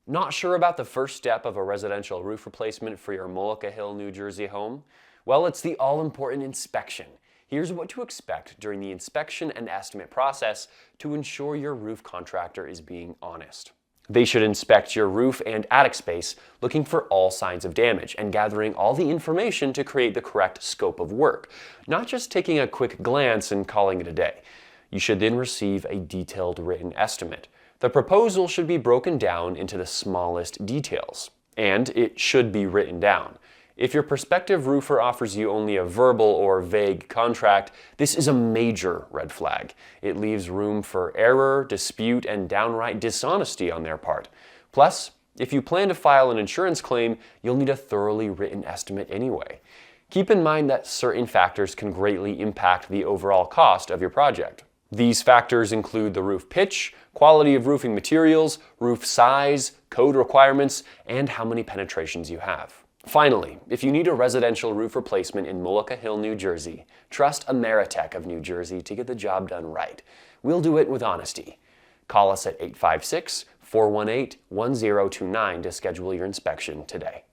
Not sure about the first step of a residential roof replacement for your Mullica Hill, New Jersey home? Well, it's the all-important inspection. Here's what to expect during the inspection and estimate process to ensure your roof contractor is being honest. They should inspect your roof and attic space, looking for all signs of damage and gathering all the information to create the correct scope of work, not just taking a quick glance and calling it a day. You should then receive a detailed written estimate. The proposal should be broken down into the smallest details, and it should be written down. If your prospective roofer offers you only a verbal or vague contract, this is a major red flag. It leaves room for error, dispute, and downright dishonesty on their part. Plus, if you plan to file an insurance claim, you'll need a thoroughly written estimate anyway. Keep in mind that certain factors can greatly impact the overall cost of your project. These factors include the roof pitch, quality of roofing materials, roof size, code requirements, and how many penetrations you have. Finally, if you need a residential roof replacement in Mullica Hill, New Jersey, trust Ameritech of New Jersey to get the job done right. We'll do it with honesty. Call us at 856-418-1029 to schedule your inspection today.